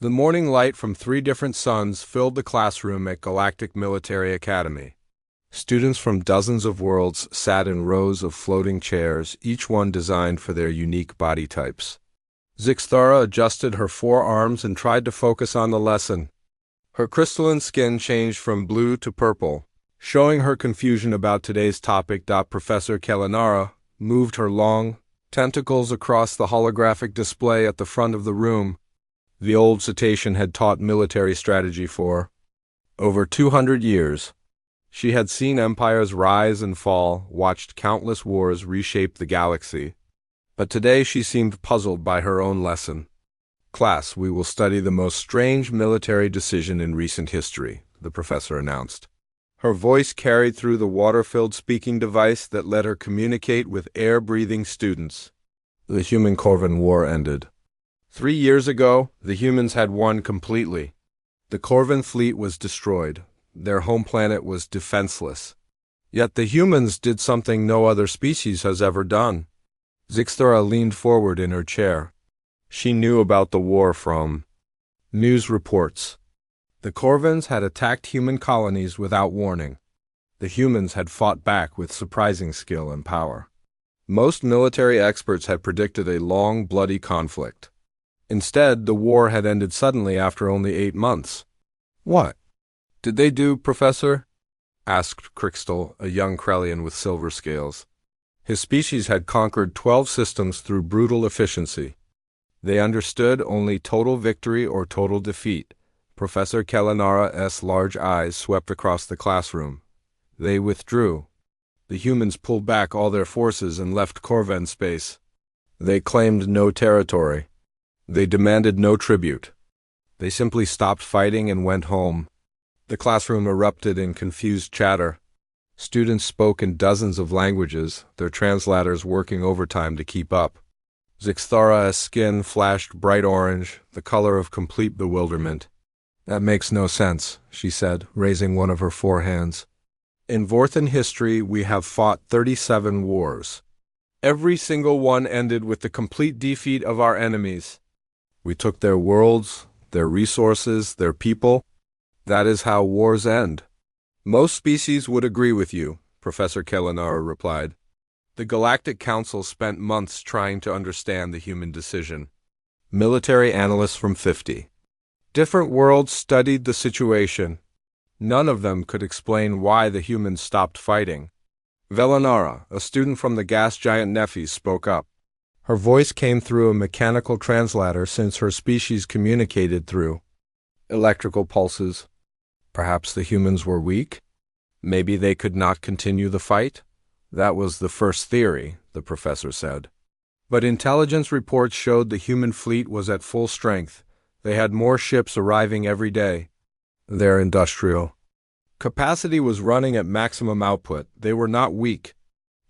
The morning light from 3 different suns filled the classroom at Galactic Military Academy. Students from dozens of worlds sat in rows of floating chairs, each one designed for their unique body types. Zixthara adjusted her forearms and tried to focus on the lesson. Her crystalline skin changed from blue to purple, showing her confusion about today's topic. Professor Kellanara moved her long tentacles across the holographic display at the front of the room. The old cetacean had taught military strategy for over 200 years. She had seen empires rise and fall, watched countless wars reshape the galaxy. But today she seemed puzzled by her own lesson. "Class, we will study the most strange military decision in recent history," the professor announced. Her voice carried through the water-filled speaking device that let her communicate with air-breathing students. The Human-Corvan War ended. 3 years ago, the humans had won completely. The Corvan fleet was destroyed. Their home planet was defenseless. Yet the humans did something no other species has ever done. Zixthara leaned forward in her chair. She knew about the war from news reports. The Corvans had attacked human colonies without warning. The humans had fought back with surprising skill and power. Most military experts had predicted a long, bloody conflict. Instead, the war had ended suddenly after only 8 months. "What did they do, Professor?" asked Crystal, a young Krellian with silver scales. His species had conquered 12 systems through brutal efficiency. They understood only total victory or total defeat. Professor Kellanara's large eyes swept across the classroom. They withdrew. The humans pulled back all their forces and left Corvan space. They claimed no territory. They demanded no tribute. They simply stopped fighting and went home. The classroom erupted in confused chatter. Students spoke in dozens of languages, their translators working overtime to keep up. Zixthara's skin flashed bright orange, the color of complete bewilderment. "That makes no sense," she said, raising one of her 4 hands. "In Vorthan history, we have fought 37 wars. Every single one ended with the complete defeat of our enemies. We took their worlds, their resources, their people. That is how wars end." "Most species would agree with you," Professor Kellanara replied. The Galactic Council spent months trying to understand the human decision. Military analysts from 50 different worlds studied the situation. None of them could explain why the humans stopped fighting. Velanara, a student from the gas giant Nephis, spoke up. Her voice came through a mechanical translator since her species communicated through electrical pulses. Perhaps the humans were weak? Maybe they could not continue the fight? That was the first theory, the professor said. But intelligence reports showed the human fleet was at full strength. They had more ships arriving every day. Their industrial capacity was running at maximum output. They were not weak.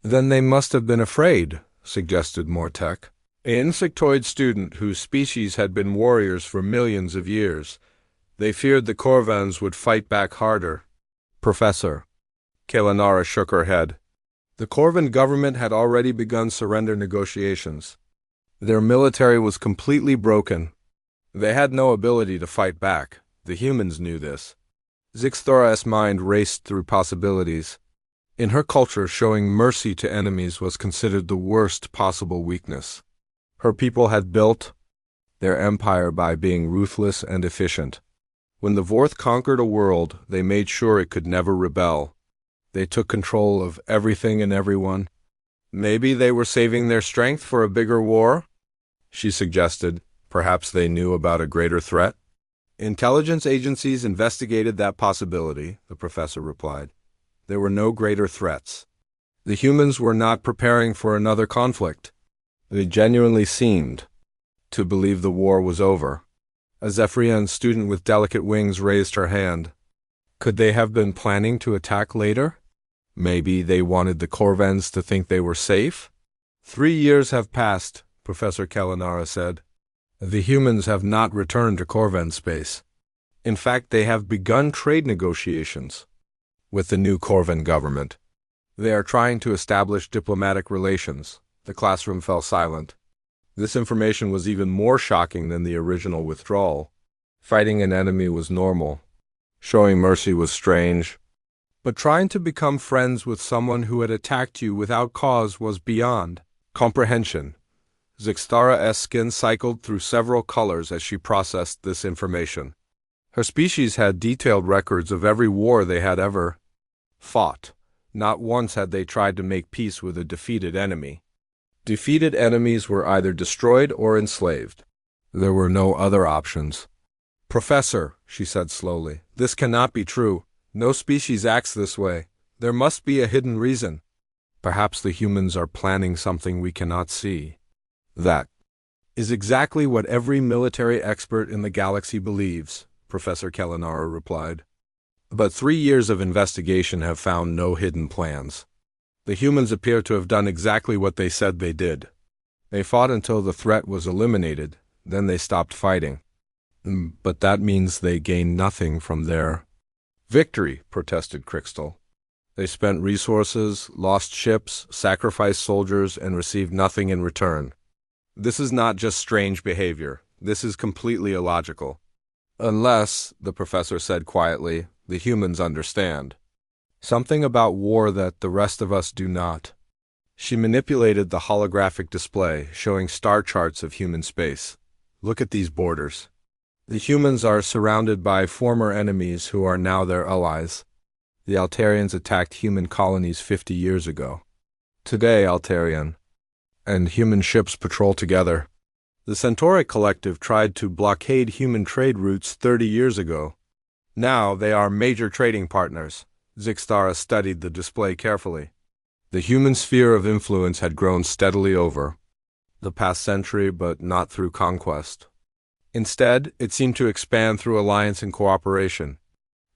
"Then they must have been afraid," suggested Mortek, an insectoid student whose species had been warriors for millions of years. "They feared the Corvans would fight back harder." "Professor," Kellanara shook her head. The Corvan government had already begun surrender negotiations. Their military was completely broken. They had no ability to fight back. The humans knew this. Zixthara's mind raced through possibilities. In her culture, showing mercy to enemies was considered the worst possible weakness. Her people had built their empire by being ruthless and efficient. When the Vorth conquered a world, they made sure it could never rebel. They took control of everything and everyone. "Maybe they were saving their strength for a bigger war?" she suggested. Perhaps they knew about a greater threat. "Intelligence agencies investigated that possibility," the professor replied. "There were no greater threats. The humans were not preparing for another conflict. They genuinely seemed to believe the war was over." A Zephyrian student with delicate wings raised her hand. Could they have been planning to attack later? Maybe they wanted the Corvans to think they were safe? 3 years have passed, Professor Kellanara said. The humans have not returned to Corvan space. In fact, they have begun trade negotiations with the new Corvan government. They are trying to establish diplomatic relations. The classroom fell silent. This information was even more shocking than the original withdrawal. Fighting an enemy was normal. Showing mercy was strange. But trying to become friends with someone who had attacked you without cause was beyond comprehension. Zixtara's skin cycled through several colors as she processed this information. Her species had detailed records of every war they had ever fought. Not once had they tried to make peace with a defeated enemy. Defeated enemies were either destroyed or enslaved. There were no other options. "Professor," she said slowly, "this cannot be true. No species acts this way. There must be a hidden reason. Perhaps the humans are planning something we cannot see." "That is exactly what every military expert in the galaxy believes," Professor Kellanara replied. "But 3 years of investigation have found no hidden plans. The humans appear to have done exactly what they said they did. They fought until the threat was eliminated, then they stopped fighting. But that means they gained nothing from their victory," protested Crystal. "They spent resources, lost ships, sacrificed soldiers, and received nothing in return. This is not just strange behavior. This is completely illogical. Unless," the professor said quietly, "the humans understand something about war that the rest of us do not." She manipulated the holographic display, showing star charts of human space. "Look at these borders. The humans are surrounded by former enemies who are now their allies. The Altarians attacked human colonies 50 years ago. Today, Altarian and human ships patrol together. The Centauric Collective tried to blockade human trade routes 30 years ago. Now they are major trading partners." Zixtara studied the display carefully. The human sphere of influence had grown steadily over the past century, but not through conquest. Instead, it seemed to expand through alliance and cooperation.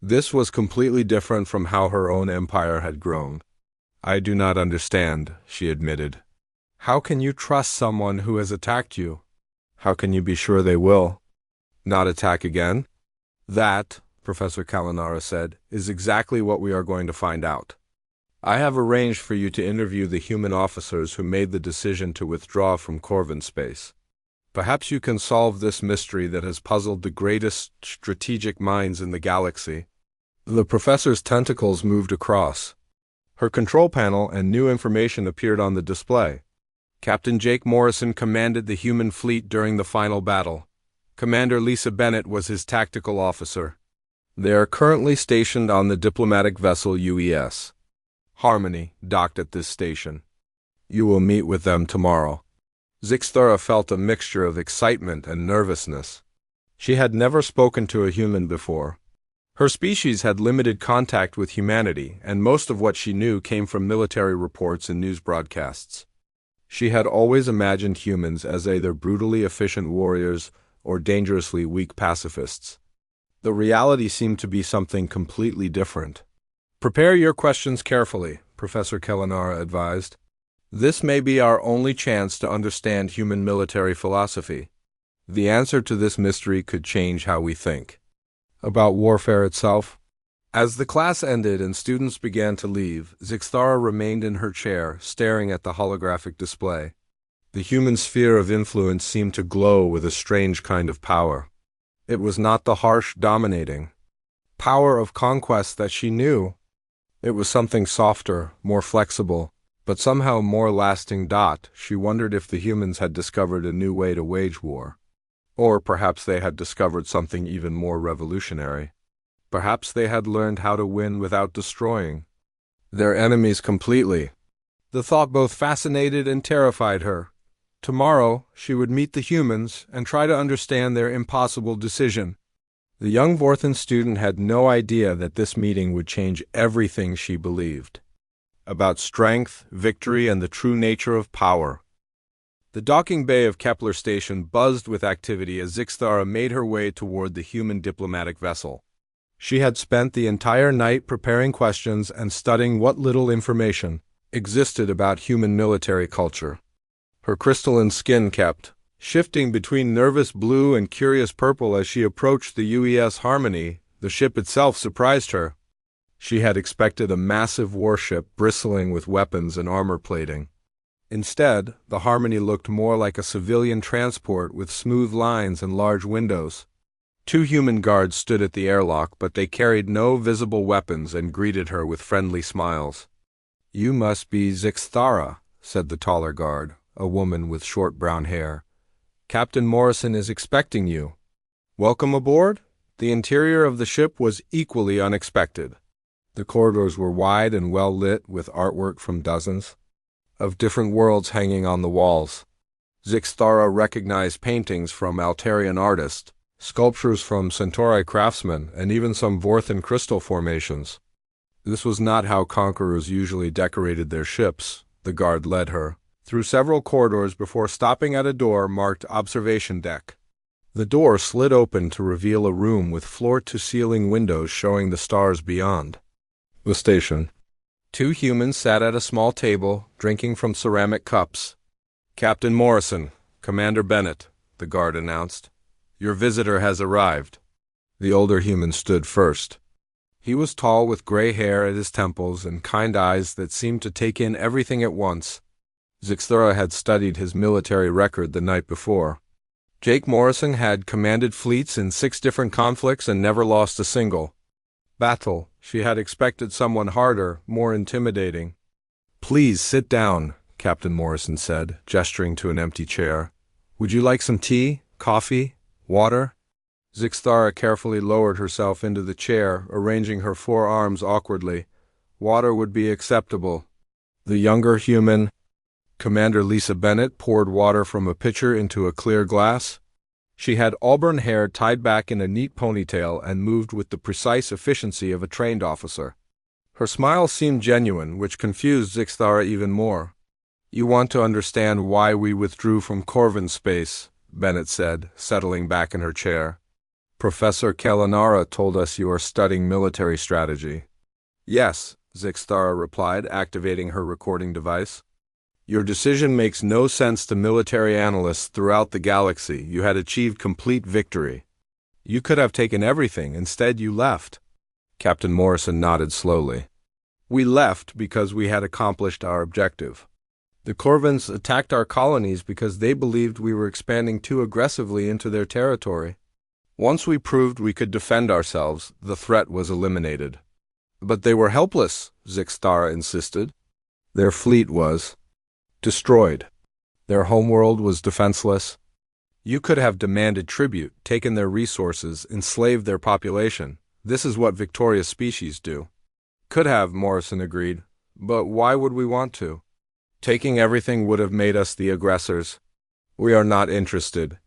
This was completely different from how her own empire had grown. "I do not understand," she admitted. "How can you trust someone who has attacked you? How can you be sure they will not attack again?" "That," Professor Kellanara said, "is exactly what we are going to find out. I have arranged for you to interview the human officers who made the decision to withdraw from Corvin space. Perhaps you can solve this mystery that has puzzled the greatest strategic minds in the galaxy." The professor's tentacles moved across her control panel and new information appeared on the display. Captain Jake Morrison commanded the human fleet during the final battle. Commander Lisa Bennett was his tactical officer. They are currently stationed on the diplomatic vessel UES Harmony, docked at this station. You will meet with them tomorrow. Zixtara felt a mixture of excitement and nervousness. She had never spoken to a human before. Her species had limited contact with humanity, and most of what she knew came from military reports and news broadcasts. She had always imagined humans as either brutally efficient warriors or dangerously weak pacifists. The reality seemed to be something completely different. "Prepare your questions carefully," Professor Kellanara advised. "This may be our only chance to understand human military philosophy. The answer to this mystery could change how we think about warfare itself." As the class ended and students began to leave, Zixtara remained in her chair, staring at the holographic display. The human sphere of influence seemed to glow with a strange kind of power. It was not the harsh, dominating power of conquest that she knew. It was something softer, more flexible, but somehow more lasting. She wondered if the humans had discovered a new way to wage war. Or perhaps they had discovered something even more revolutionary. Perhaps they had learned how to win without destroying their enemies completely. The thought both fascinated and terrified her. Tomorrow, she would meet the humans and try to understand their impossible decision. The young Vorthan student had no idea that this meeting would change everything she believed about strength, victory, and the true nature of power. The docking bay of Kepler Station buzzed with activity as Zixtara made her way toward the human diplomatic vessel. She had spent the entire night preparing questions and studying what little information existed about human military culture. Her crystalline skin kept shifting between nervous blue and curious purple as she approached the UES Harmony. The ship itself surprised her. She had expected a massive warship bristling with weapons and armor plating. Instead, the Harmony looked more like a civilian transport with smooth lines and large windows. Two human guards stood at the airlock, but they carried no visible weapons and greeted her with friendly smiles. "You must be Zixthara," said the taller guard, a woman with short brown hair. "Captain Morrison is expecting you." "Welcome aboard?" The interior of the ship was equally unexpected. The corridors were wide and well lit with artwork from dozens of different worlds hanging on the walls. Zixthara recognized paintings from Altarian artists, sculptures from Centauri craftsmen, and even some Vorthan crystal formations. This was not how conquerors usually decorated their ships. The guard led her through several corridors before stopping at a door marked Observation Deck. The door slid open to reveal a room with floor-to-ceiling windows showing the stars beyond. The station. Two humans sat at a small table, drinking from ceramic cups. "Captain Morrison, Commander Bennett," the guard announced. "Your visitor has arrived." The older human stood first. He was tall with gray hair at his temples and kind eyes that seemed to take in everything at once. Zixthara had studied his military record the night before. Jake Morrison had commanded fleets in 6 different conflicts and never lost a single battle. She had expected someone harder, more intimidating. "Please sit down," Captain Morrison said, gesturing to an empty chair. "Would you like some tea, coffee, water?" Zixthara carefully lowered herself into the chair, arranging her forearms awkwardly. "Water would be acceptable." The younger human, Commander Lisa Bennett, poured water from a pitcher into a clear glass. She had auburn hair tied back in a neat ponytail and moved with the precise efficiency of a trained officer. Her smile seemed genuine, which confused Zixthara even more. "You want to understand why we withdrew from Corvin space," Bennett said, settling back in her chair. "Professor Kalanara told us you are studying military strategy." "Yes," Zixthara replied, activating her recording device. "Your decision makes no sense to military analysts throughout the galaxy. You had achieved complete victory. You could have taken everything. Instead, you left." Captain Morrison nodded slowly. "We left because we had accomplished our objective. The Corvins attacked our colonies because they believed we were expanding too aggressively into their territory. Once we proved we could defend ourselves, the threat was eliminated." "But they were helpless," Zixthara insisted. "Their fleet was destroyed. Their homeworld was defenseless. You could have demanded tribute, taken their resources, enslaved their population. This is what victorious species do." "Could have," Morrison agreed. "But why would we want to? Taking everything would have made us the aggressors. We are not interested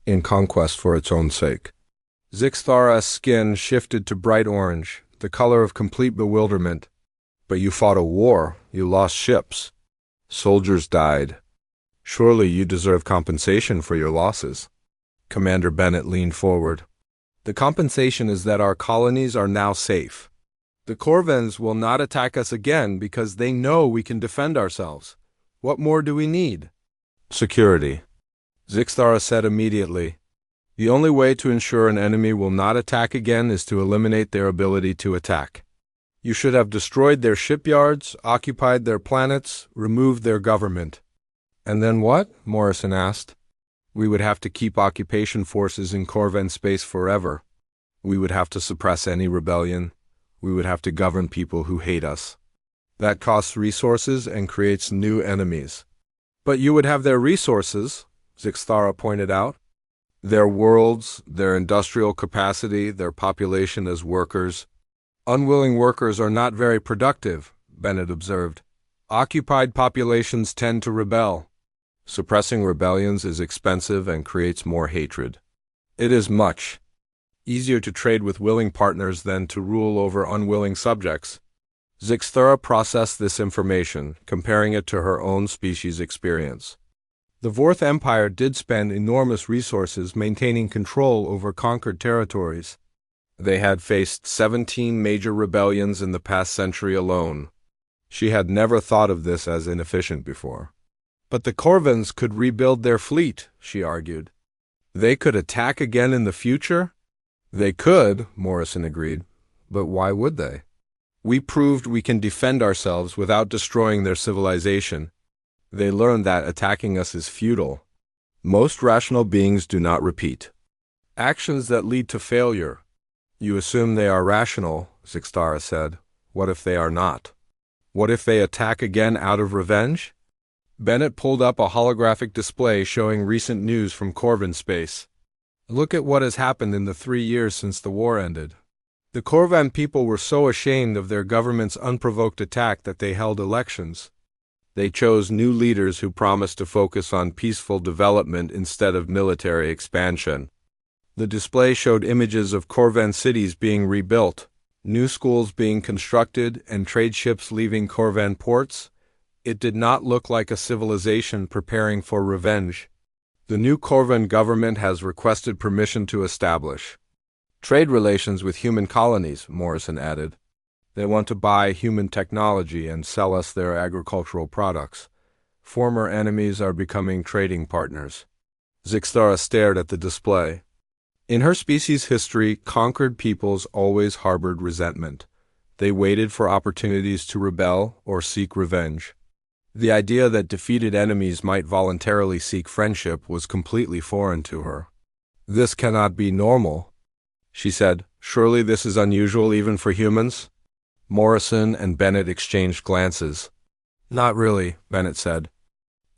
in conquest for its own sake." Zixthara's skin shifted to bright orange, the color of complete bewilderment. "But you fought a war. You lost ships. Soldiers died. Surely you deserve compensation for your losses." Commander Bennett leaned forward. "The compensation is that our colonies are now safe. The Corvins will not attack us again because they know we can defend ourselves. What more do we need?" "Security," Zixthara said immediately. "The only way to ensure an enemy will not attack again is to eliminate their ability to attack. You should have destroyed their shipyards, occupied their planets, removed their government." "And then what?" Morrison asked. "We would have to keep occupation forces in Corvin space forever. We would have to suppress any rebellion. We would have to govern people who hate us. That costs resources and creates new enemies." "But you would have their resources," Zixthara pointed out. "Their worlds, their industrial capacity, their population as workers." "Unwilling workers are not very productive," Bennett observed. "Occupied populations tend to rebel. Suppressing rebellions is expensive and creates more hatred. It is much easier to trade with willing partners than to rule over unwilling subjects." Zixthara processed this information, comparing it to her own species' experience. The Vorth Empire did spend enormous resources maintaining control over conquered territories. They had faced 17 major rebellions in the past century alone. She had never thought of this as inefficient before. "But the Corvins could rebuild their fleet," she argued. "They could attack again in the future?" "They could," Morrison agreed. "But why would they? We proved we can defend ourselves without destroying their civilization. They learned that attacking us is futile. Most rational beings do not repeat." Actions that lead to failure. You assume they are rational, Zixtara said. What if they are not? What if they attack again out of revenge? Bennett pulled up a holographic display showing recent news from Corvin space. Look at what has happened in the 3 years since the war ended. The Corvan people were so ashamed of their government's unprovoked attack that they held elections. They chose new leaders who promised to focus on peaceful development instead of military expansion. The display showed images of Corvan cities being rebuilt, new schools being constructed, and trade ships leaving Corvan ports. It did not look like a civilization preparing for revenge. The new Corvan government has requested permission to establish trade relations with human colonies, Morrison added. They want to buy human technology and sell us their agricultural products. Former enemies are becoming trading partners. Zixtara stared at the display. In her species' history, conquered peoples always harbored resentment. They waited for opportunities to rebel or seek revenge. The idea that defeated enemies might voluntarily seek friendship was completely foreign to her. This cannot be normal, she said. Surely this is unusual even for humans? Morrison and Bennett exchanged glances. Not really, Bennett said.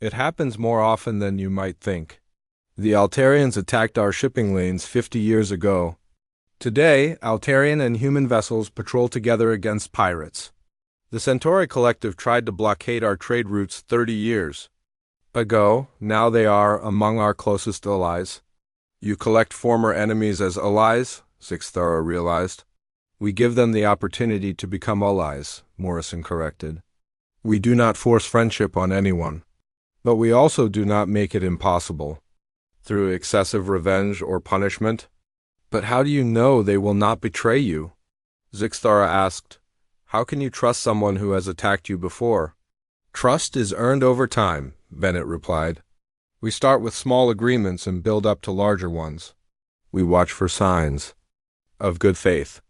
It happens more often than you might think. The Altarians attacked our shipping lanes 50 years ago. Today, Altarian and human vessels patrol together against pirates. The Centauri Collective tried to blockade our trade routes 30 years ago. Now they are among our closest allies. You collect former enemies as allies, Zixtara realized. We give them the opportunity to become allies, Morrison corrected. We do not force friendship on anyone. But we also do not make it impossible, through excessive revenge or punishment. But how do you know they will not betray you? Zixtara asked. How can you trust someone who has attacked you before? Trust is earned over time, Bennett replied. We start with small agreements and build up to larger ones. We watch for signs of good faith.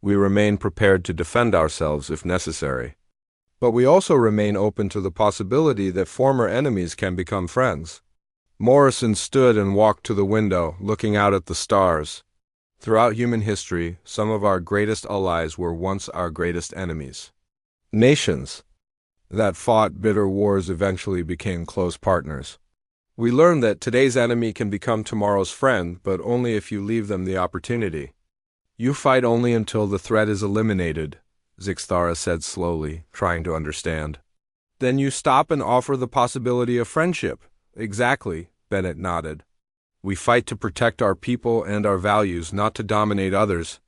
We remain prepared to defend ourselves if necessary. But we also remain open to the possibility that former enemies can become friends. Morrison stood and walked to the window, looking out at the stars. Throughout human history, some of our greatest allies were once our greatest enemies. Nations that fought bitter wars eventually became close partners. We learned that today's enemy can become tomorrow's friend, but only if you leave them the opportunity. You fight only until the threat is eliminated, Zixtara said slowly, trying to understand. Then you stop and offer the possibility of friendship. Exactly, Bennett nodded. We fight to protect our people and our values, not to dominate others.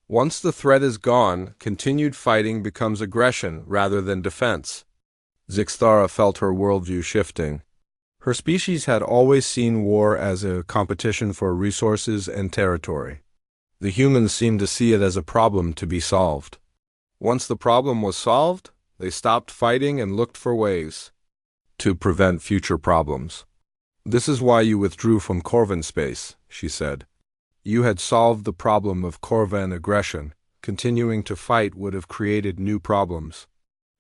Once the threat is gone, continued fighting becomes aggression rather than defense. Zixtara felt her worldview shifting. Her species had always seen war as a competition for resources and territory. The humans seemed to see it as a problem to be solved. Once the problem was solved, they stopped fighting and looked for ways to prevent future problems. This is why you withdrew from Corvan space, she said. You had solved the problem of Corvan aggression. Continuing to fight would have created new problems.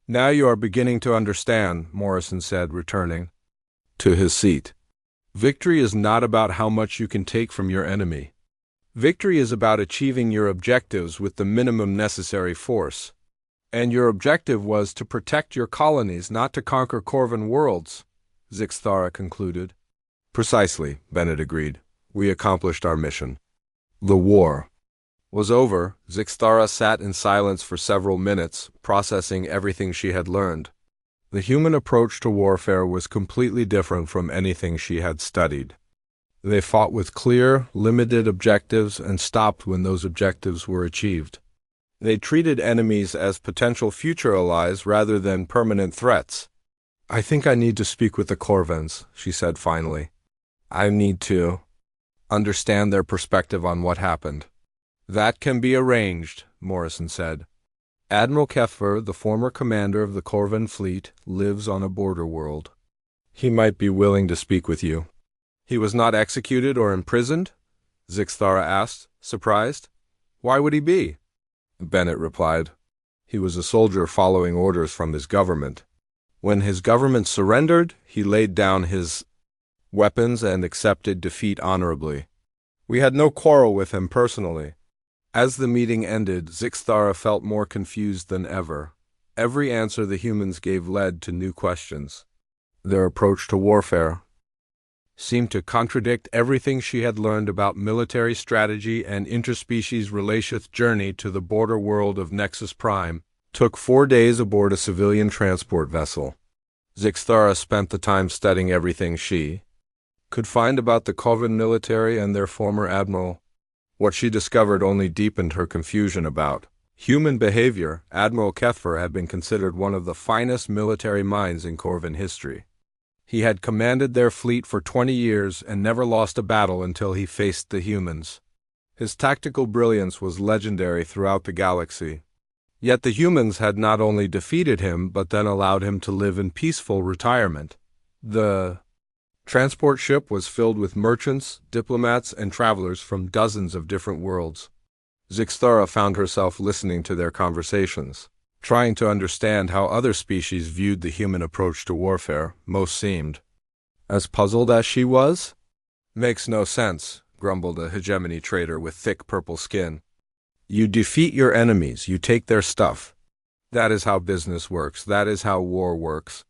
Now you are beginning to understand, Morrison said, returning to his seat. Victory is not about how much you can take from your enemy. Victory is about achieving your objectives with the minimum necessary force. And your objective was to protect your colonies, not to conquer Corvan worlds, Zixtara concluded. Precisely, Bennett agreed. We accomplished our mission. The war was over. Zixtara sat in silence for several minutes, processing everything she had learned. The human approach to warfare was completely different from anything she had studied. They fought with clear, limited objectives and stopped when those objectives were achieved. They treated enemies as potential future allies rather than permanent threats. I think I need to speak with the Corvans, she said finally. I need to understand their perspective on what happened. That can be arranged, Morrison said. Admiral Keffer, the former commander of the Corvan fleet, lives on a border world. He might be willing to speak with you. He was not executed or imprisoned? Zixtara asked, surprised. Why would he be? Bennett replied. He was a soldier following orders from his government. When his government surrendered, he laid down his weapons and accepted defeat honorably. We had no quarrel with him personally. As the meeting ended, Zixthara felt more confused than ever. Every answer the humans gave led to new questions. Their approach to warfare seemed to contradict everything she had learned about military strategy, and interspecies relations. Journey to the border world of Nexus Prime took 4 days aboard a civilian transport vessel. Zixthara spent the time studying everything she could find about the Kovan military and their former admiral. What she discovered only deepened her confusion about human behavior. Admiral Kethfer had been considered one of the finest military minds in Corvan history. He had commanded their fleet for 20 years and never lost a battle until he faced the humans. His tactical brilliance was legendary throughout the galaxy. Yet the humans had not only defeated him but then allowed him to live in peaceful retirement. The transport ship was filled with merchants, diplomats, and travelers from dozens of different worlds. Zixthara found herself listening to their conversations, trying to understand how other species viewed the human approach to warfare. Most seemed as puzzled as she was. "Makes no sense," grumbled a hegemony trader with thick purple skin. "You defeat your enemies, you take their stuff. That is how business works, that is how war works."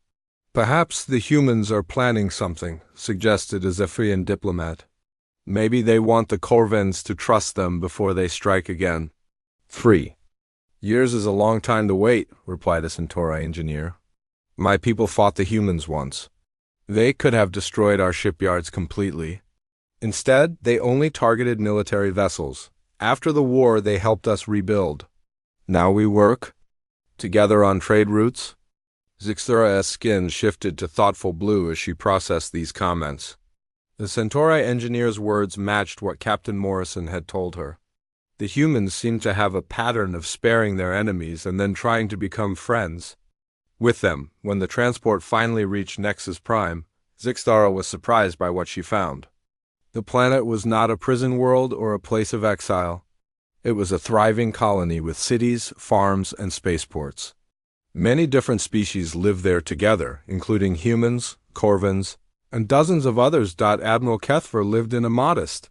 "Perhaps the humans are planning something," suggested a Zephyrian diplomat. "Maybe they want the Corvans to trust them before they strike again." 3 years is a long time to wait," replied a Centauri engineer. "My people fought the humans once. They could have destroyed our shipyards completely. Instead, they only targeted military vessels. After the war, they helped us rebuild. Now we work together on trade routes." Zixthara's skin shifted to thoughtful blue as she processed these comments. The Centauri engineer's words matched what Captain Morrison had told her. The humans seemed to have a pattern of sparing their enemies and then trying to become friends with them. When the transport finally reached Nexus Prime, Zixthara was surprised by what she found. The planet was not a prison world or a place of exile. It was a thriving colony with cities, farms, and spaceports. Many different species lived there together, including humans, Corvans, and dozens of others. Admiral Kethfer lived in a modest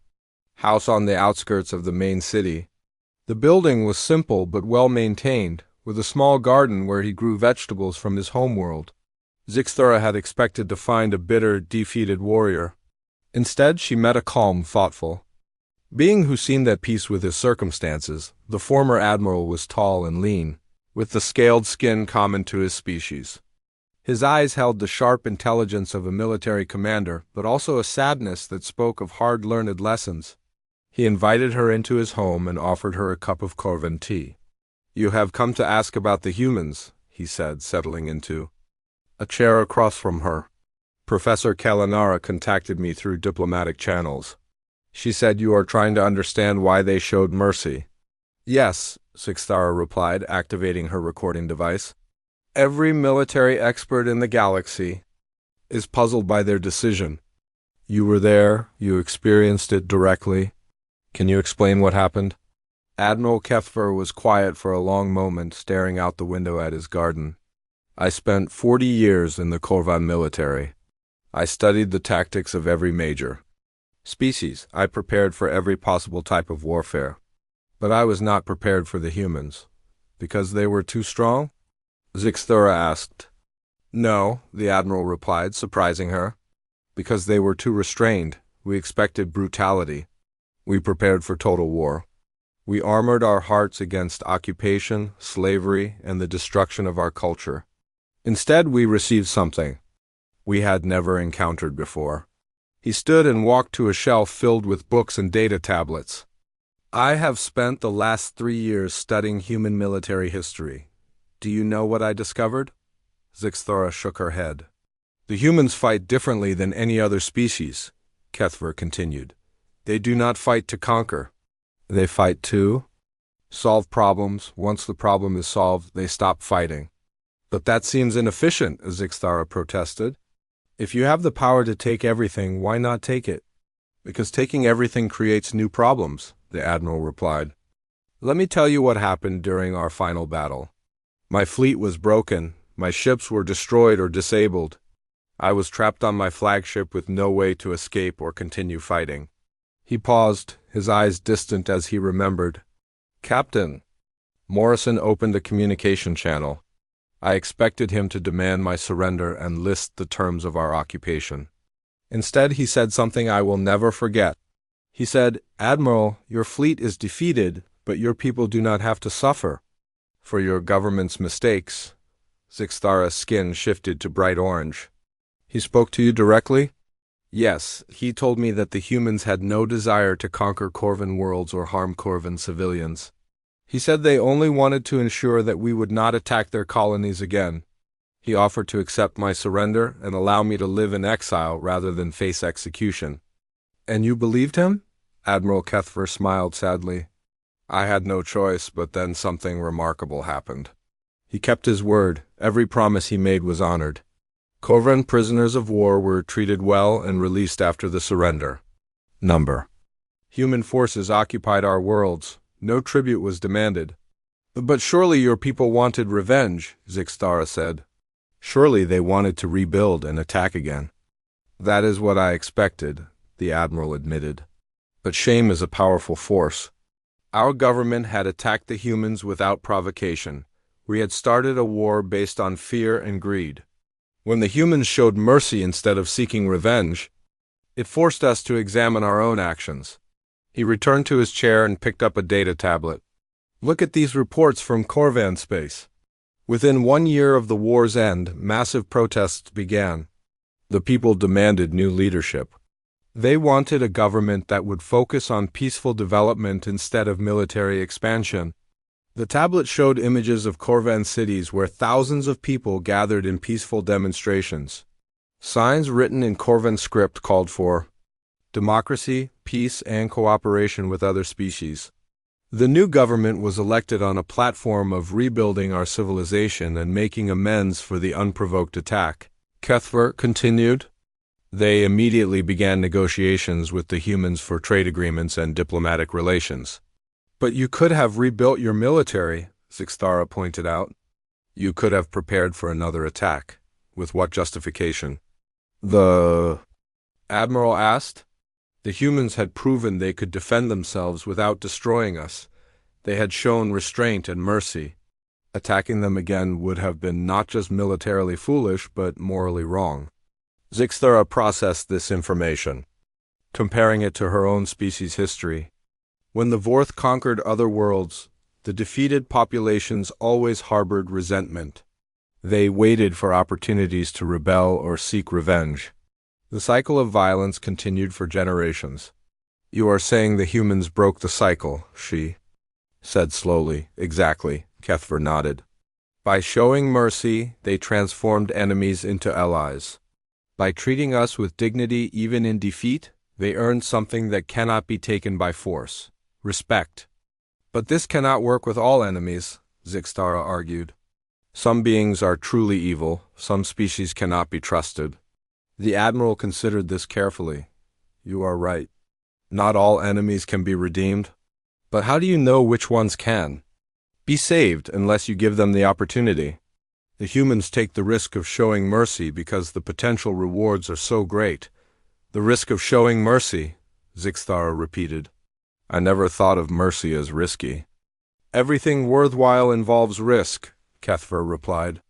house on the outskirts of the main city. The building was simple but well maintained, with a small garden where he grew vegetables from his homeworld. Zixthara had expected to find a bitter, defeated warrior. Instead, she met a calm, thoughtful being who seemed at peace with his circumstances. The former admiral was tall and lean, with the scaled skin common to his species. His eyes held the sharp intelligence of a military commander, but also a sadness that spoke of hard-learned lessons. He invited her into his home and offered her a cup of Corvan tea. "You have come to ask about the humans," he said, settling into a chair across from her. "Professor Kalanara contacted me through diplomatic channels. She said you are trying to understand why they showed mercy." "Yes," Zixthara replied, activating her recording device. "Every military expert in the galaxy is puzzled by their decision. You were there, you experienced it directly. Can you explain what happened?" Admiral Kethfer was quiet for a long moment, staring out the window at his garden. "I spent 40 years in the Corvan military. I studied the tactics of every major species. I prepared for every possible type of warfare. But I was not prepared for the humans. Because they were too strong?" Zixthara asked. "No," the admiral replied, surprising her. "Because they were too restrained. We expected brutality. We prepared for total war. We armored our hearts against occupation, slavery, and the destruction of our culture. Instead, we received something we had never encountered before." He stood and walked to a shelf filled with books and data tablets. "I have spent the last 3 years studying human military history. Do you know what I discovered?" Zixthara shook her head. "The humans fight differently than any other species," Kethfer continued. "They do not fight to conquer. They fight to solve problems. Once the problem is solved, they stop fighting." "But that seems inefficient," Zixthara protested. "If you have the power to take everything, why not take it?" "Because taking everything creates new problems," the admiral replied. "Let me tell you what happened during our final battle. My fleet was broken. My ships were destroyed or disabled. I was trapped on my flagship with no way to escape or continue fighting." He paused, his eyes distant as he remembered. "Captain." Morrison opened a communication channel. I expected him to demand my surrender and list the terms of our occupation. Instead, he said something I will never forget. He said, "Admiral, your fleet is defeated, but your people do not have to suffer for your government's mistakes." Zixthara's skin shifted to bright orange. "He spoke to you directly?" "Yes, he told me that the humans had no desire to conquer Corvan worlds or harm Corvan civilians. He said they only wanted to ensure that we would not attack their colonies again. He offered to accept my surrender and allow me to live in exile rather than face execution." "And you believed him?" Admiral Kethver smiled sadly. "I had no choice, but then something remarkable happened. He kept his word. Every promise he made was honored. Corvan prisoners of war were treated well and released after the surrender. Number. Human forces occupied our worlds. No tribute was demanded." "But surely your people wanted revenge," Zixthara said. "Surely they wanted to rebuild and attack again." "That is what I expected," the Admiral admitted. "But shame is a powerful force. Our government had attacked the humans without provocation. We had started a war based on fear and greed. When the humans showed mercy instead of seeking revenge, it forced us to examine our own actions." He returned to his chair and picked up a data tablet. "Look at these reports from Corvan space. Within 1 year of the war's end, massive protests began. The people demanded new leadership. They wanted a government that would focus on peaceful development instead of military expansion." The tablet showed images of Corvan cities where thousands of people gathered in peaceful demonstrations. Signs written in Corvan script called for democracy, peace, and cooperation with other species. The new government was elected on a platform of rebuilding our civilization and making amends for the unprovoked attack. Kethver continued. They immediately began negotiations with the humans for trade agreements and diplomatic relations. "But you could have rebuilt your military," Zixthara pointed out. "You could have prepared for another attack. With what justification?" The Admiral asked. "The humans had proven they could defend themselves without destroying us. They had shown restraint and mercy. Attacking them again would have been not just militarily foolish, but morally wrong." Zixthara processed this information, comparing it to her own species' history. When the Vorth conquered other worlds, the defeated populations always harbored resentment. They waited for opportunities to rebel or seek revenge. The cycle of violence continued for generations. "You are saying the humans broke the cycle," she said slowly. "Exactly," Kethver nodded. "By showing mercy, they transformed enemies into allies. By treating us with dignity even in defeat, they earned something that cannot be taken by force: respect." "But this cannot work with all enemies," Zixthara argued. "Some beings are truly evil, some species cannot be trusted." The Admiral considered this carefully. "You are right. Not all enemies can be redeemed. But how do you know which ones can be saved unless you give them the opportunity? The humans take the risk of showing mercy because the potential rewards are so great." "The risk of showing mercy," Zixthara repeated. "I never thought of mercy as risky." "Everything worthwhile involves risk," Kethver replied.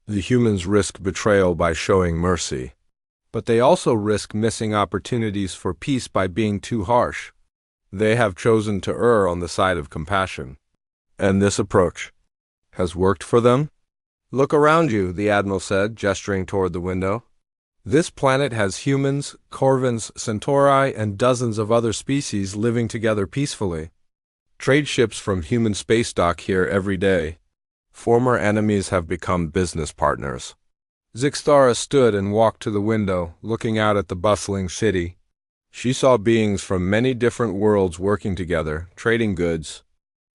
"The humans risk betrayal by showing mercy. But they also risk missing opportunities for peace by being too harsh. They have chosen to err on the side of compassion. And this approach has worked for them?" "Look around you," the Admiral said, gesturing toward the window. "This planet has humans, Corvans, Centauri, and dozens of other species living together peacefully. Trade ships from human space dock here every day. Former enemies have become business partners." Zixthara stood and walked to the window, looking out at the bustling city. She saw beings from many different worlds working together, trading goods,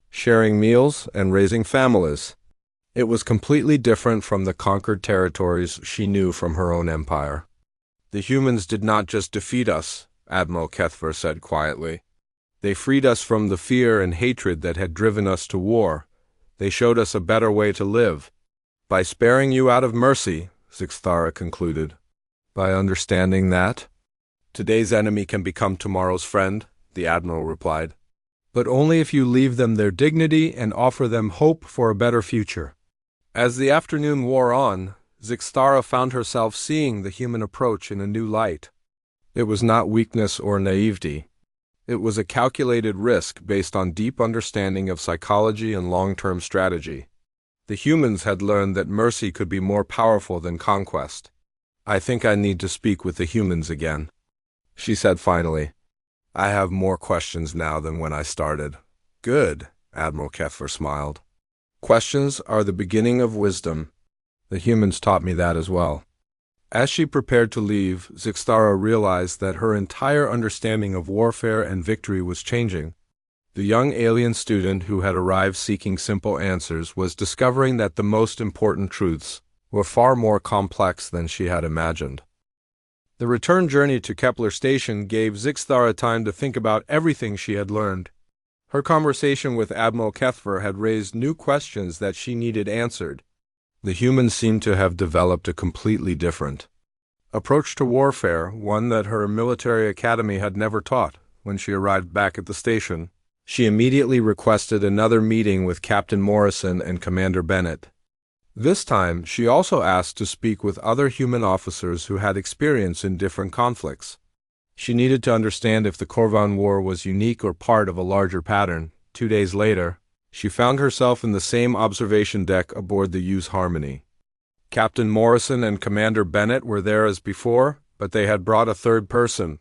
sharing meals, and raising families. It was completely different from the conquered territories she knew from her own empire. "The humans did not just defeat us," Admiral Kethver said quietly. "They freed us from the fear and hatred that had driven us to war. They showed us a better way to live. By sparing you out of mercy," Zixthara concluded. "By understanding that today's enemy can become tomorrow's friend," the Admiral replied. But only if you leave them their dignity and offer them hope for a better future. As the afternoon wore on, Zixtara found herself seeing the human approach in a new light. It was not weakness or naivety. It was a calculated risk based on deep understanding of psychology and long-term strategy. The humans had learned that mercy could be more powerful than conquest. I think I need to speak with the humans again, she said finally. I have more questions now than when I started. Good, Admiral Kethver smiled. Questions are the beginning of wisdom. The humans taught me that as well. As she prepared to leave, Zixtara realized that her entire understanding of warfare and victory was changing. The young alien student who had arrived seeking simple answers was discovering that the most important truths were far more complex than she had imagined. The return journey to Kepler Station gave Zixtara time to think about everything she had learned. Her conversation with Admiral Kethver had raised new questions that she needed answered. The humans seemed to have developed a completely different approach to warfare, one that her military academy had never taught. When she arrived back at the station, she immediately requested another meeting with Captain Morrison and Commander Bennett. This time, she also asked to speak with other human officers who had experience in different conflicts. She needed to understand if the Korvan War was unique or part of a larger pattern. 2 days later, she found herself in the same observation deck aboard the Hughes Harmony. Captain Morrison and Commander Bennett were there as before, but they had brought a third person.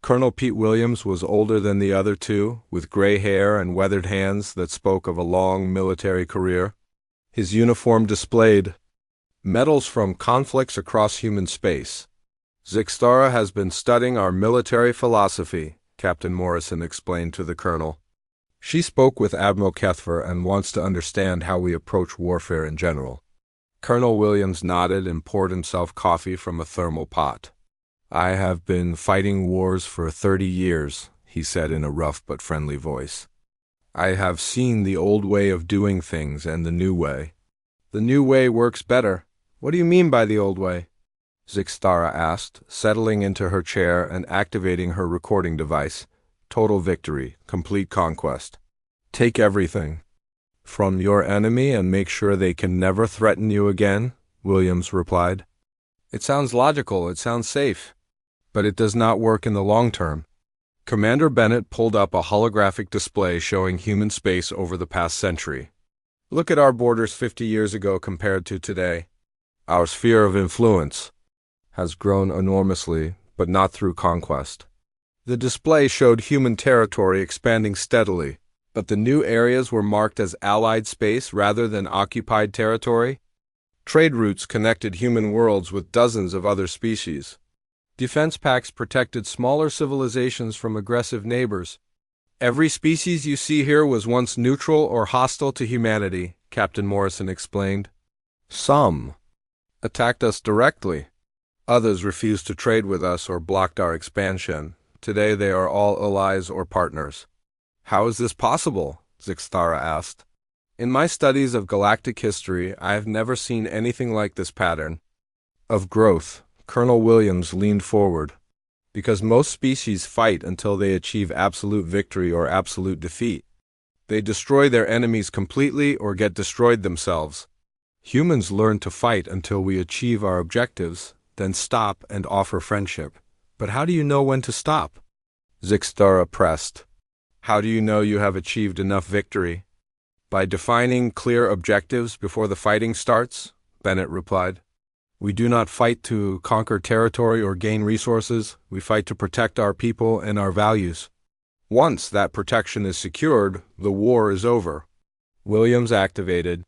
Colonel Pete Williams was older than the other two, with gray hair and weathered hands that spoke of a long military career. His uniform displayed medals from conflicts across human space. Zixtara has been studying our military philosophy, Captain Morrison explained to the colonel. She spoke with Admiral Kethver and wants to understand how we approach warfare in general. Colonel Williams nodded and poured himself coffee from a thermal pot. I have been fighting wars for 30 years, he said in a rough but friendly voice. I have seen the old way of doing things and the new way. The new way works better. What do you mean by the old way? Zixtara asked, settling into her chair and activating her recording device. Total victory, complete conquest. Take everything from your enemy and make sure they can never threaten you again, Williams replied. It sounds logical, it sounds safe, but it does not work in the long term. Commander Bennett pulled up a holographic display showing human space over the past century. Look at our borders 50 years ago compared to today. Our sphere of influence has grown enormously, but not through conquest. The display showed human territory expanding steadily, but the new areas were marked as allied space rather than occupied territory. Trade routes connected human worlds with dozens of other species. Defense pacts protected smaller civilizations from aggressive neighbors. Every species you see here was once neutral or hostile to humanity, Captain Morrison explained. Some attacked us directly. Others refused to trade with us or blocked our expansion. Today they are all allies or partners. How is this possible? Zixtara asked. In my studies of galactic history, I have never seen anything like this pattern of growth. Colonel Williams leaned forward. Because most species fight until they achieve absolute victory or absolute defeat. They destroy their enemies completely or get destroyed themselves. Humans learn to fight until we achieve our objectives, then stop and offer friendship. But how do you know when to stop? Zixtara pressed. How do you know you have achieved enough victory? By defining clear objectives before the fighting starts, Bennett replied. We do not fight to conquer territory or gain resources. We fight to protect our people and our values. Once that protection is secured, the war is over. Williams activated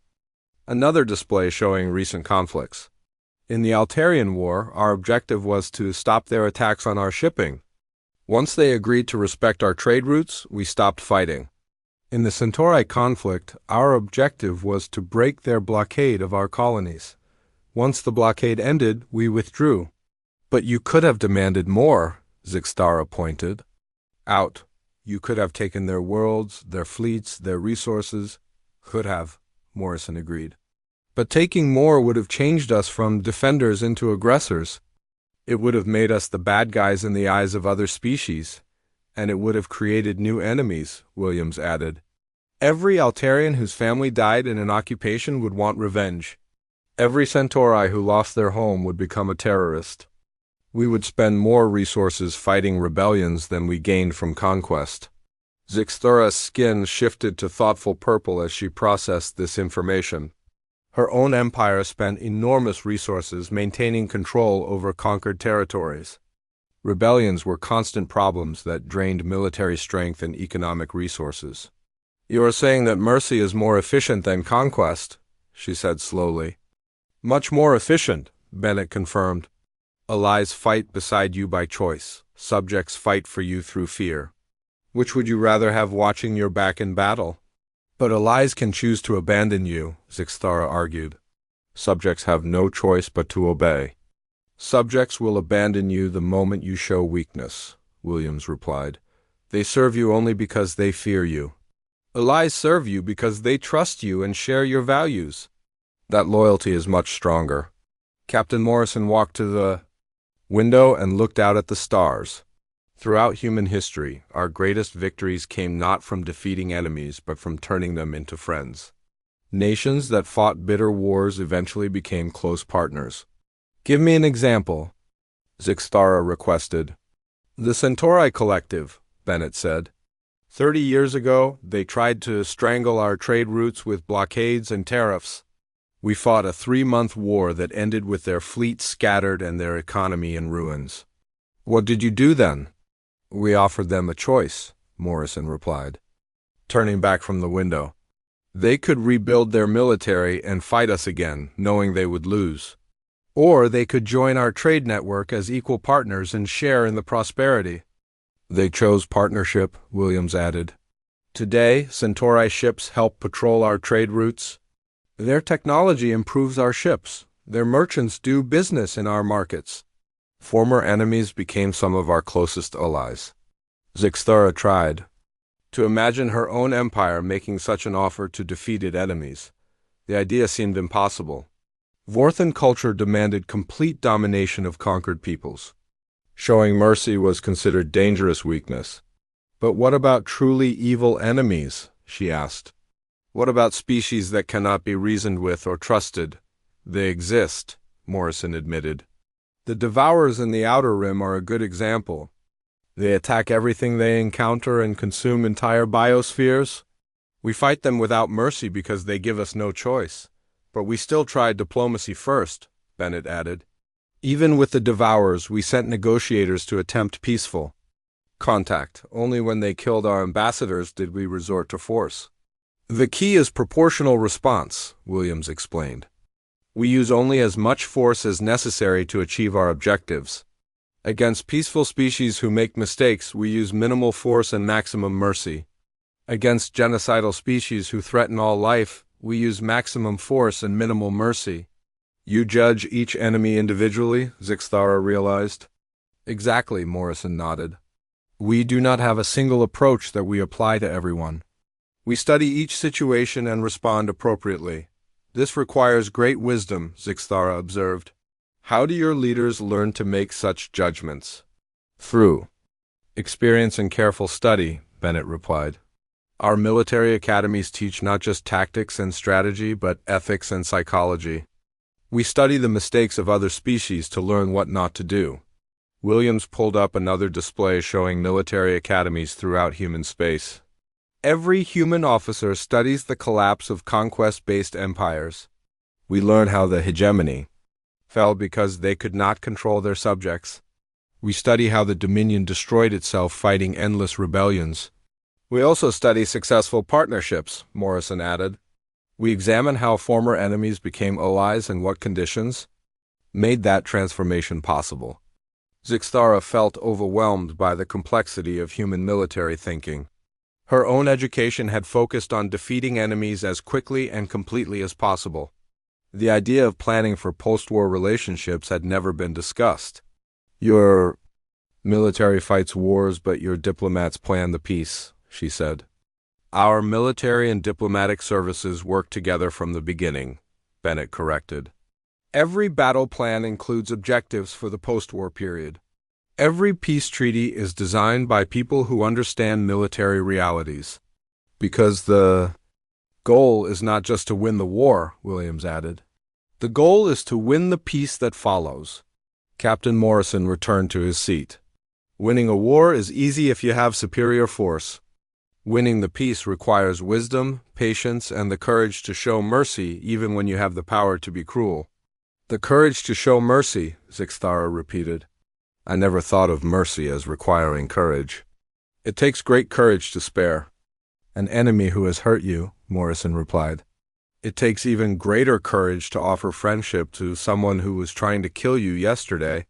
another display showing recent conflicts. In the Altarian War, our objective was to stop their attacks on our shipping. Once they agreed to respect our trade routes, we stopped fighting. In the Centauri conflict, our objective was to break their blockade of our colonies. Once the blockade ended, we withdrew. But you could have demanded more, Zixtara pointed out. You could have taken their worlds, their fleets, their resources. Could have, Morrison agreed. But taking more would have changed us from defenders into aggressors. It would have made us the bad guys in the eyes of other species. And it would have created new enemies, Williams added. Every Altarian whose family died in an occupation would want revenge. Every Centauri who lost their home would become a terrorist. We would spend more resources fighting rebellions than we gained from conquest. Zixthara's skin shifted to thoughtful purple as she processed this information. Her own empire spent enormous resources maintaining control over conquered territories. Rebellions were constant problems that drained military strength and economic resources. "You are saying that mercy is more efficient than conquest," she said slowly. "Much more efficient," Bennett confirmed. Allies fight beside you by choice. Subjects fight for you through fear. Which would you rather have watching your back in battle? But allies can choose to abandon you, Zixthara argued. Subjects have no choice but to obey. Subjects will abandon you the moment you show weakness, Williams replied. They serve you only because they fear you. Allies serve you because they trust you and share your values. That loyalty is much stronger. Captain Morrison walked to the window and looked out at the stars. Throughout human history, our greatest victories came not from defeating enemies, but from turning them into friends. Nations that fought bitter wars eventually became close partners. Give me an example, Zixthara requested. The Centauri Collective, Bennett said. 30 years ago, they tried to strangle our trade routes with blockades and tariffs. We fought a 3-month war that ended with their fleet scattered and their economy in ruins. What did you do then? We offered them a choice, Morrison replied, turning back from the window. They could rebuild their military and fight us again, knowing they would lose. Or they could join our trade network as equal partners and share in the prosperity. They chose partnership, Williams added. Today, Centauri ships help patrol our trade routes. Their technology improves our ships. Their merchants do business in our markets. Former enemies became some of our closest allies. Zixthara tried to imagine her own empire making such an offer to defeated enemies. The idea seemed impossible. Vorthan culture demanded complete domination of conquered peoples. Showing mercy was considered dangerous weakness. But what about truly evil enemies? She asked. What about species that cannot be reasoned with or trusted? They exist, Morrison admitted. The Devourers in the Outer Rim are a good example. They attack everything they encounter and consume entire biospheres. We fight them without mercy because they give us no choice. But we still tried diplomacy first, Bennett added. Even with the Devourers, we sent negotiators to attempt peaceful contact. Only when they killed our ambassadors did we resort to force. The key is proportional response, Williams explained. We use only as much force as necessary to achieve our objectives. Against peaceful species who make mistakes, we use minimal force and maximum mercy. Against genocidal species who threaten all life, we use maximum force and minimal mercy. You judge each enemy individually, Zixthara realized. Exactly, Morrison nodded. We do not have a single approach that we apply to everyone. We study each situation and respond appropriately. This requires great wisdom, Zixthara observed. How do your leaders learn to make such judgments? Through experience and careful study, Bennett replied. Our military academies teach not just tactics and strategy, but ethics and psychology. We study the mistakes of other species to learn what not to do. Williams pulled up another display showing military academies throughout human space. Every human officer studies the collapse of conquest-based empires. We learn how the hegemony fell because they could not control their subjects. We study how the Dominion destroyed itself fighting endless rebellions. We also study successful partnerships, Morrison added. We examine how former enemies became allies and what conditions made that transformation possible. Zixthara felt overwhelmed by the complexity of human military thinking. Her own education had focused on defeating enemies as quickly and completely as possible. The idea of planning for post-war relationships had never been discussed. Your military fights wars, but your diplomats plan the peace, she said. Our military and diplomatic services work together from the beginning, Bennett corrected. Every battle plan includes objectives for the post-war period. Every peace treaty is designed by people who understand military realities. Because the goal is not just to win the war, Williams added. The goal is to win the peace that follows. Captain Morrison returned to his seat. Winning a war is easy if you have superior force. Winning the peace requires wisdom, patience, and the courage to show mercy even when you have the power to be cruel. The courage to show mercy, Zixthara repeated. I never thought of mercy as requiring courage. It takes great courage to spare an enemy who has hurt you, Morrison replied. It takes even greater courage to offer friendship to someone who was trying to kill you yesterday.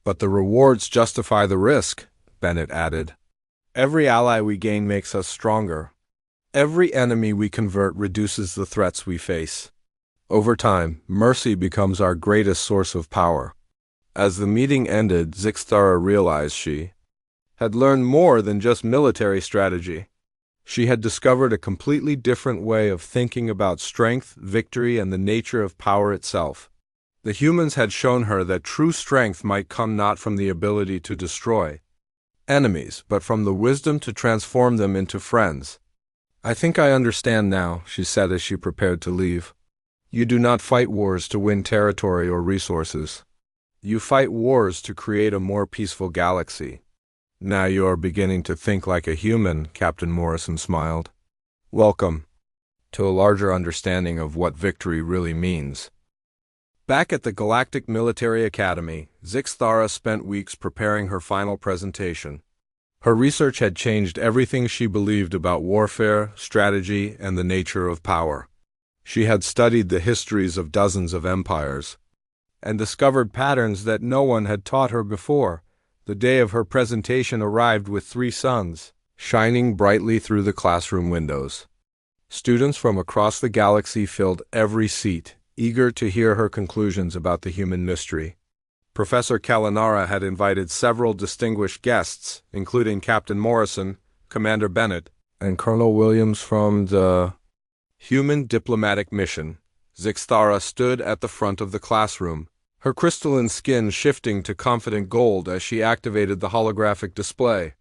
But the rewards justify the risk, Bennett added. Every ally we gain makes us stronger. Every enemy we convert reduces the threats we face. Over time, mercy becomes our greatest source of power. As the meeting ended, Zixthara realized she had learned more than just military strategy. She had discovered a completely different way of thinking about strength, victory, and the nature of power itself. The humans had shown her that true strength might come not from the ability to destroy enemies, but from the wisdom to transform them into friends. I think I understand now, she said as she prepared to leave. You do not fight wars to win territory or resources. You fight wars to create a more peaceful galaxy. Now you are beginning to think like a human, Captain Morrison smiled. Welcome to a larger understanding of what victory really means. Back at the Galactic Military Academy, Zixthara spent weeks preparing her final presentation. Her research had changed everything she believed about warfare, strategy, and the nature of power. She had studied the histories of dozens of empires and discovered patterns that no one had taught her before. The day of her presentation arrived with 3 suns shining brightly through the classroom windows. Students from across the galaxy filled every seat, eager to hear her conclusions about the human mystery. Professor Kalinara had invited several distinguished guests, including Captain Morrison, Commander Bennett, and Colonel Williams from the Human Diplomatic Mission. Zixthara stood at the front of the classroom, her crystalline skin shifting to confident gold as she activated the holographic display.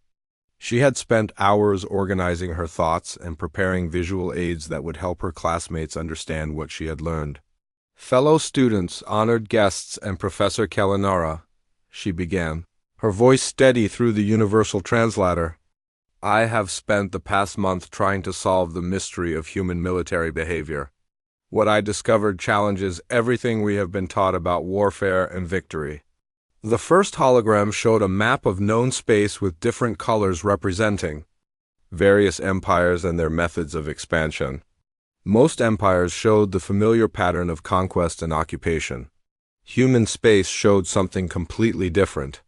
She had spent hours organizing her thoughts and preparing visual aids that would help her classmates understand what she had learned. Fellow students, honored guests, and Professor Kalinara, she began, her voice steady through the universal translator. I have spent the past month trying to solve the mystery of human military behavior. What I discovered challenges everything we have been taught about warfare and victory. The first hologram showed a map of known space with different colors representing various empires and their methods of expansion. Most empires showed the familiar pattern of conquest and occupation. Human space showed something completely different.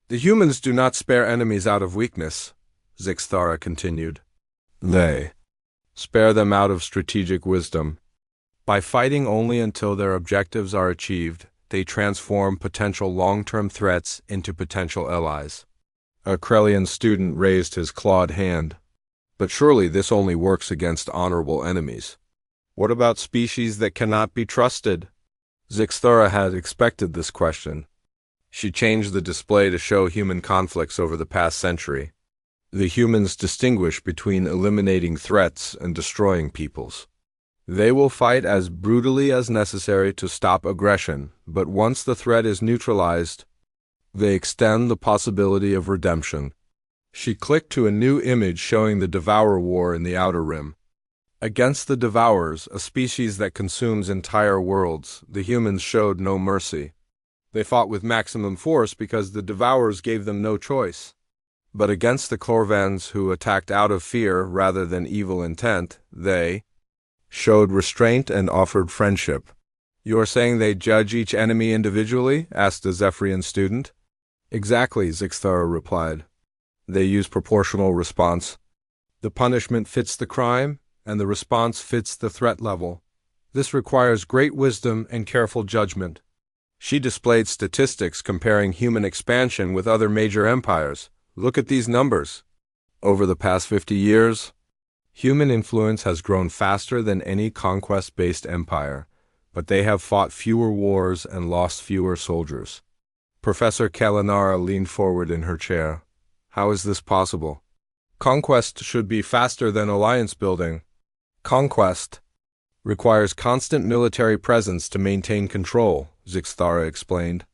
The humans do not spare enemies out of weakness, Zixthara continued. They spare them out of strategic wisdom. By fighting only until their objectives are achieved, they transform potential long-term threats into potential allies. A Krellian student raised his clawed hand. But surely this only works against honorable enemies. What about species that cannot be trusted? Zixthara had expected this question. She changed the display to show human conflicts over the past century. The humans distinguish between eliminating threats and destroying peoples. They will fight as brutally as necessary to stop aggression, but once the threat is neutralized, they extend the possibility of redemption. She clicked to a new image showing the Devourer War in the Outer Rim. Against the Devourers, a species that consumes entire worlds, the humans showed no mercy. They fought with maximum force because the Devourers gave them no choice. But against the Korvans, who attacked out of fear rather than evil intent, they showed restraint and offered friendship. You are saying they judge each enemy individually? Asked a Zephyrian student. Exactly, Zixthara replied. They use proportional response. The punishment fits the crime, and the response fits the threat level. This requires great wisdom and careful judgment. She displayed statistics comparing human expansion with other major empires. Look at these numbers. Over the past 50 years, human influence has grown faster than any conquest-based empire, but they have fought fewer wars and lost fewer soldiers. Professor Kalanara leaned forward in her chair. How is this possible? Conquest should be faster than alliance building. Conquest requires constant military presence to maintain control, Zixthara explained.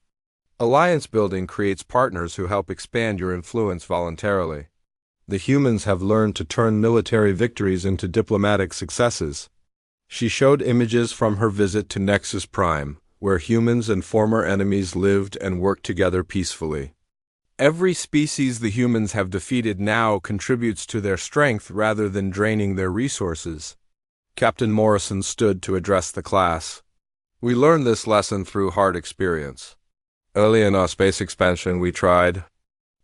Alliance building creates partners who help expand your influence voluntarily. The humans have learned to turn military victories into diplomatic successes. She showed images from her visit to Nexus Prime, where humans and former enemies lived and worked together peacefully. Every species the humans have defeated now contributes to their strength rather than draining their resources. Captain Morrison stood to address the class. We learned this lesson through hard experience. Early in our space expansion, we tried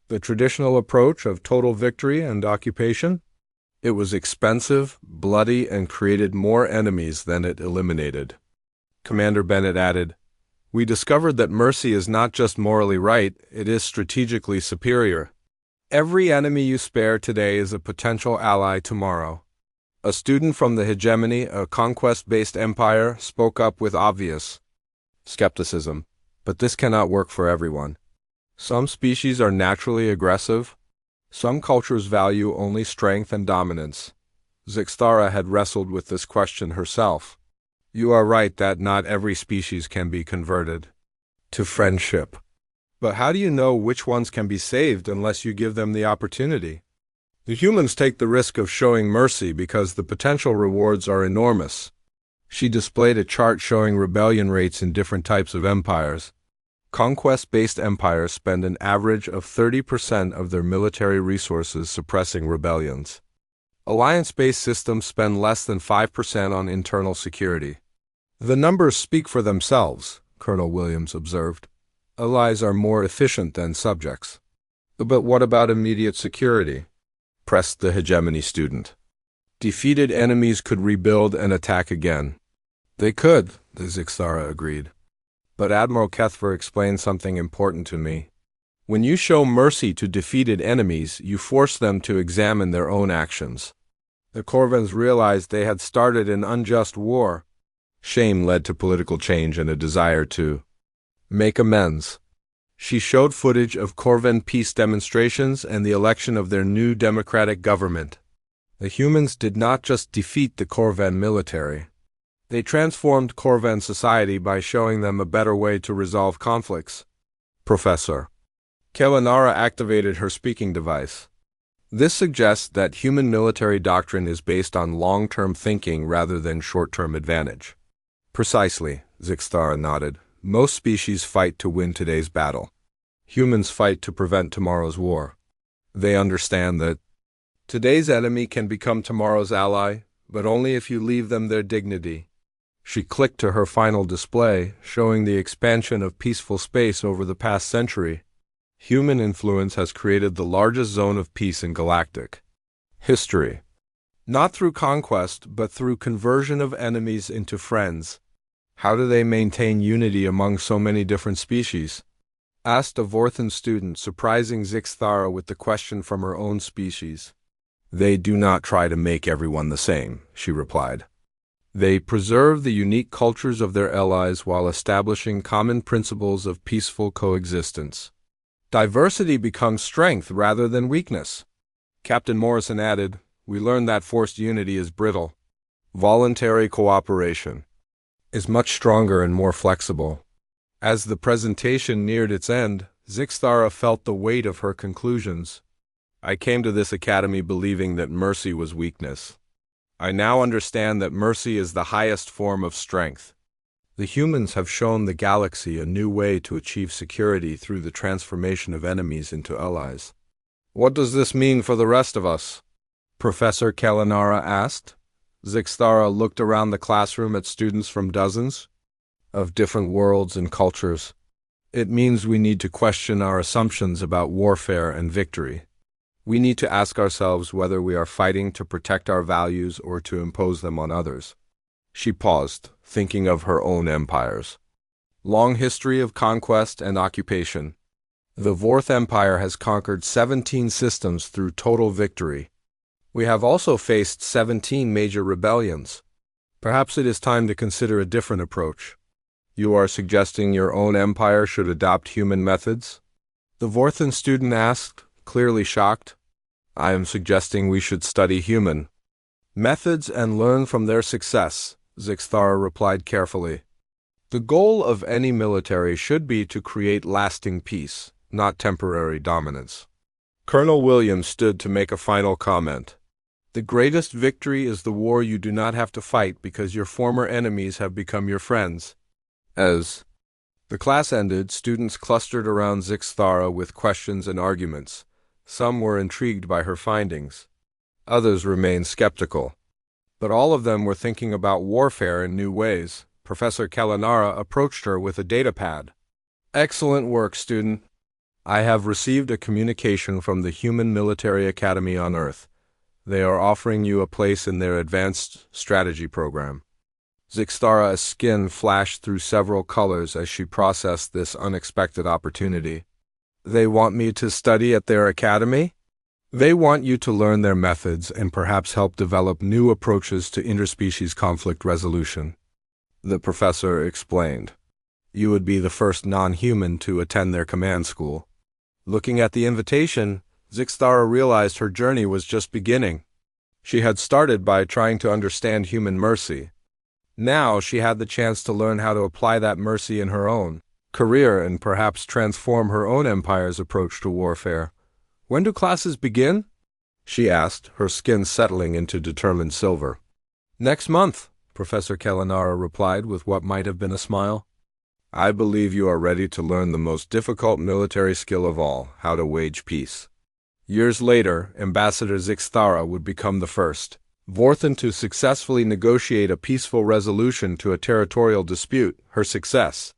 the traditional approach of total victory and occupation. It was expensive, bloody, and created more enemies than it eliminated. Commander Bennett added, We discovered that mercy is not just morally right, it is strategically superior. Every enemy you spare today is a potential ally tomorrow. A student from the hegemony, a conquest-based empire, spoke up with obvious skepticism. But this cannot work for everyone. Some species are naturally aggressive. Some cultures value only strength and dominance. Zixthara had wrestled with this question herself. You are right that not every species can be converted to friendship. But how do you know which ones can be saved unless you give them the opportunity? The humans take the risk of showing mercy because the potential rewards are enormous. She displayed a chart showing rebellion rates in different types of empires. Conquest-based empires spend an average of 30% of their military resources suppressing rebellions. Alliance-based systems spend less than 5% on internal security. The numbers speak for themselves, Colonel Williams observed. Allies are more efficient than subjects. But what about immediate security? Pressed the hegemony student. Defeated enemies could rebuild and attack again. They could, the Zixthara agreed. But Admiral Kethver explained something important to me. When you show mercy to defeated enemies, you force them to examine their own actions. The Corvans realized they had started an unjust war. Shame led to political change and a desire to make amends. She showed footage of Corvan peace demonstrations and the election of their new democratic government. The humans did not just defeat the Corvan military. They transformed Corvan society by showing them a better way to resolve conflicts. Professor Kalanara activated her speaking device. This suggests that human military doctrine is based on long-term thinking rather than short-term advantage. Precisely, Zixthara nodded. Most species fight to win today's battle. Humans fight to prevent tomorrow's war. They understand that today's enemy can become tomorrow's ally, but only if you leave them their dignity. She clicked to her final display, showing the expansion of peaceful space over the past century. Human influence has created the largest zone of peace in galactic history. Not through conquest, but through conversion of enemies into friends. How do they maintain unity among so many different species? Asked a Vorthan student, surprising Zixthara with the question from her own species. They do not try to make everyone the same, she replied. They preserve the unique cultures of their allies while establishing common principles of peaceful coexistence. Diversity becomes strength rather than weakness. Captain Morrison added, We learned that forced unity is brittle. Voluntary cooperation is much stronger and more flexible. As the presentation neared its end, Zixthara felt the weight of her conclusions. I came to this academy believing that mercy was weakness. I now understand that mercy is the highest form of strength. The humans have shown the galaxy a new way to achieve security through the transformation of enemies into allies. What does this mean for the rest of us? Professor Kalanara asked. Zixthara looked around the classroom at students from dozens of different worlds and cultures. It means we need to question our assumptions about warfare and victory. We need to ask ourselves whether we are fighting to protect our values or to impose them on others. She paused, thinking of her own empires. Long history of conquest and occupation. The Vorth Empire has conquered 17 systems through total victory. We have also faced 17 major rebellions. Perhaps it is time to consider a different approach. You are suggesting your own empire should adopt human methods? The Vorthan student asked, clearly shocked. I am suggesting we should study human methods and learn from their success, Zixthara replied carefully. The goal of any military should be to create lasting peace, not temporary dominance. Colonel Williams stood to make a final comment. The greatest victory is the war you do not have to fight because your former enemies have become your friends. As the class ended, students clustered around Zixthara with questions and arguments. Some were intrigued by her findings. Others remained skeptical. But all of them were thinking about warfare in new ways. Professor Kalanara approached her with a datapad. Excellent work, student. I have received a communication from the Human Military Academy on Earth. They are offering you a place in their advanced strategy program. Zixthara's skin flashed through several colors as she processed this unexpected opportunity. They want me to study at their academy? They want you to learn their methods and perhaps help develop new approaches to interspecies conflict resolution. The professor explained. You would be the first non-human to attend their command school. Looking at the invitation, Zixthara realized her journey was just beginning. She had started by trying to understand human mercy. Now she had the chance to learn how to apply that mercy in her own career and perhaps transform her own empire's approach to warfare. When do classes begin? She asked, her skin settling into determined silver. Next month, Professor Kalanara replied with what might have been a smile. I believe you are ready to learn the most difficult military skill of all, how to wage peace. Years later, Ambassador Zixthara would become the first Vorthan to successfully negotiate a peaceful resolution to a territorial dispute. Her success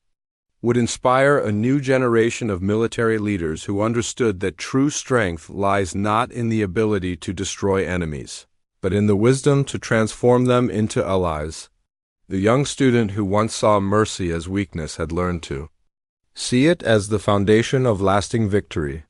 would inspire a new generation of military leaders who understood that true strength lies not in the ability to destroy enemies, but in the wisdom to transform them into allies. The young student who once saw mercy as weakness had learned to see it as the foundation of lasting victory.